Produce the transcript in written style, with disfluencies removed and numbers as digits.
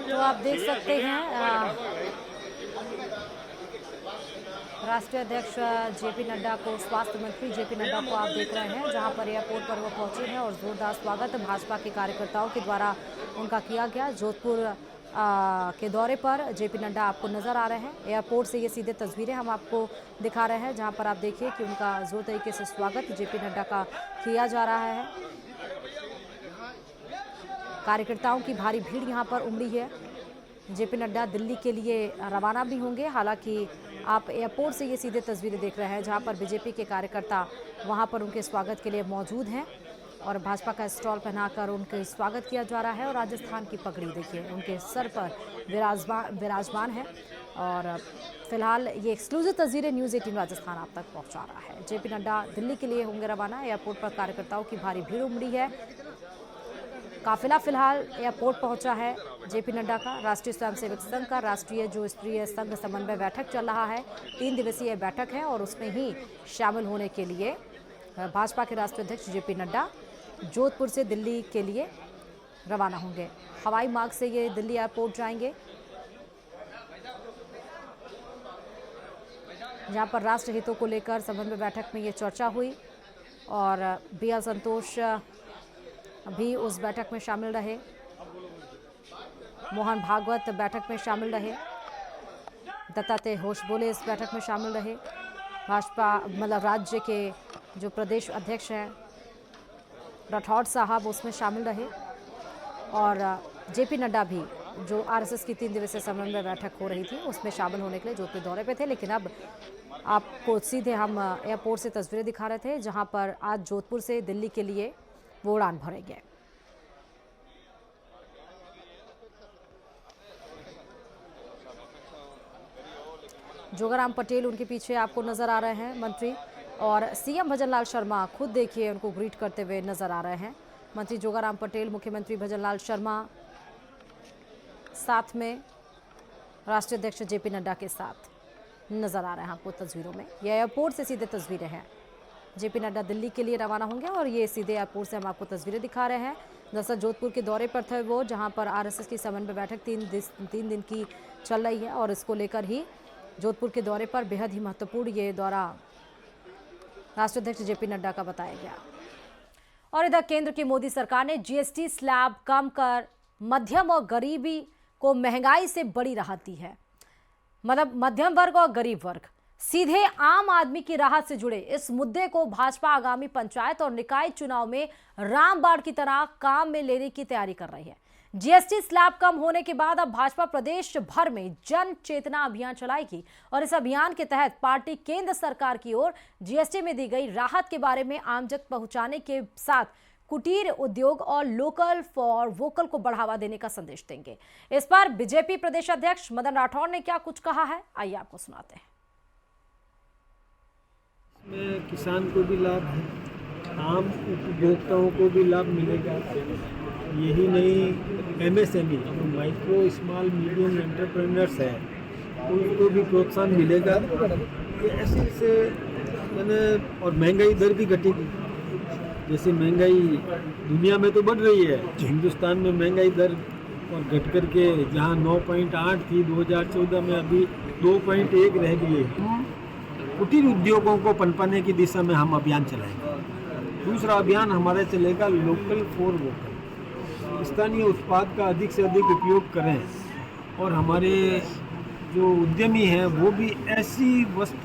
तो आप देख सकते हैं राष्ट्रीय अध्यक्ष जेपी नड्डा को, स्वास्थ्य मंत्री जेपी नड्डा को आप देख रहे हैं, जहां पर एयरपोर्ट पर वो पहुंचे हैं और जोरदार स्वागत भाजपा के कार्यकर्ताओं के द्वारा उनका किया गया। जोधपुर के दौरे पर जेपी नड्डा आपको नजर आ रहे हैं। एयरपोर्ट से ये सीधे तस्वीरें हम आपको दिखा रहे हैं, जहां पर आप देखिए कि उनका जोर तरीके से स्वागत जेपी नड्डा का किया जा रहा है। कार्यकर्ताओं की भारी भीड़ यहां पर उमड़ी है। जेपी नड्डा दिल्ली के लिए रवाना भी होंगे। हालांकि आप एयरपोर्ट से ये सीधे तस्वीरें देख रहे हैं, जहां पर बीजेपी के कार्यकर्ता वहां पर उनके स्वागत के लिए मौजूद हैं और भाजपा का स्टॉल पहनाकर उनके स्वागत किया जा रहा है। और राजस्थान की पगड़ी देखिए उनके सर पर विराजमान है। और फिलहाल ये एक्सक्लूसिव तस्वीरें न्यूज़ 18 राजस्थान आप तक पहुंचा रहा है। जेपी नड्डा दिल्ली के लिए होंगे रवाना। एयरपोर्ट पर कार्यकर्ताओं की भारी भीड़ उमड़ी है। काफिला फिलहाल एयरपोर्ट पहुंचा है जेपी नड्डा का। राष्ट्रीय स्वयंसेवक संघ का राष्ट्रीय जो स्तरीय संघ समन्वय बैठक चल रहा है, 3 दिवसीय बैठक है और उसमें ही शामिल होने के लिए भाजपा के राष्ट्रीय अध्यक्ष जेपी नड्डा जोधपुर से दिल्ली के लिए रवाना होंगे। हवाई मार्ग से ये दिल्ली एयरपोर्ट जाएंगे, जहां पर राष्ट्र हितों को लेकर समन्वय बैठक में ये चर्चा हुई और BL संतोष भी उस बैठक में शामिल रहे। मोहन भागवत बैठक में शामिल रहे। दत्तात्रेय होसबोले इस बैठक में शामिल रहे। भाजपा मतलब राज्य के जो प्रदेश अध्यक्ष हैं राठौड़ साहब उसमें शामिल रहे। और जेपी नड्डा भी जो RSS की 3 दिवसीय समन्वय बैठक हो रही थी उसमें शामिल होने के लिए जोधपुर दौरे पे थे। लेकिन अब आपको सीधे हम एयरपोर्ट से तस्वीरें दिखा रहे थे, जहां पर आज जोधपुर से दिल्ली के लिए वो उड़ान भरेंगे। जोगाराम पटेल उनके पीछे आपको नजर आ रहे हैं, मंत्री, और CM भजनलाल शर्मा खुद देखिए उनको ग्रीट करते हुए नजर आ रहे हैं। मंत्री जोगाराम पटेल, मुख्यमंत्री भजनलाल शर्मा, साथ में राष्ट्रीय अध्यक्ष जेपी नड्डा के साथ नजर आ रहे हैं आपको तस्वीरों में। यह एयरपोर्ट से सीधे तस्वीरें हैं। जेपी नड्डा दिल्ली के लिए रवाना होंगे और ये सीधे एयरपोर्ट से हम आपको तस्वीरें दिखा रहे हैं। दरअसल जोधपुर के दौरे पर थे वो, जहां पर RSS की समन्वय बैठक 3 दिन की चल रही है और इसको लेकर ही जोधपुर के दौरे पर बेहद ही महत्वपूर्ण ये दौरा राष्ट्रीय अध्यक्ष जेपी नड्डा का बताया गया। और इधर केंद्र की मोदी सरकार ने GST स्लैब कम कर मध्यम और गरीबी को महंगाई से बड़ी राहत दी है। मतलब मध्यम वर्ग और गरीब वर्ग सीधे आम आदमी की राहत से जुड़े इस मुद्दे को भाजपा आगामी पंचायत और निकाय चुनाव में रामबाण की तरह काम में लेने की तैयारी कर रही है। GST स्लैब कम होने के बाद अब भाजपा प्रदेश भर में जन चेतना अभियान चलाएगी और इस अभियान के तहत पार्टी केंद्र सरकार की ओर GST में दी गई राहत के बारे में आम तक पहुंचाने के साथ कुटीर उद्योग और लोकल फॉर वोकल को बढ़ावा देने का संदेश देंगे। इस पर बीजेपी प्रदेश अध्यक्ष मदन राठौड़ ने क्या कुछ कहा है, आइए आपको सुनाते हैं। में किसान को भी लाभ है, आम उपभोक्ताओं को भी लाभ मिलेगा। यही नहीं, MSME जो माइक्रो स्मॉल मीडियम एंटरप्रेन्योर्स हैं उनको भी प्रोत्साहन मिलेगा। ये ऐसे से मैंने, और महंगाई दर भी घटेगी। जैसे महंगाई दुनिया में तो बढ़ रही है, हिंदुस्तान में महंगाई दर और घट कर के जहाँ 9.8 थी 2014 में अभी 2.1 रह गई है। कुटीर उद्योगों को पनपने की दिशा में हम अभियान चलाएंगे। दूसरा अभियान हमारा चलेगा लोकल फॉर वोकल। स्थानीय उत्पाद का अधिक से अधिक उपयोग करें और हमारे जो उद्यमी हैं वो भी ऐसी वस्तु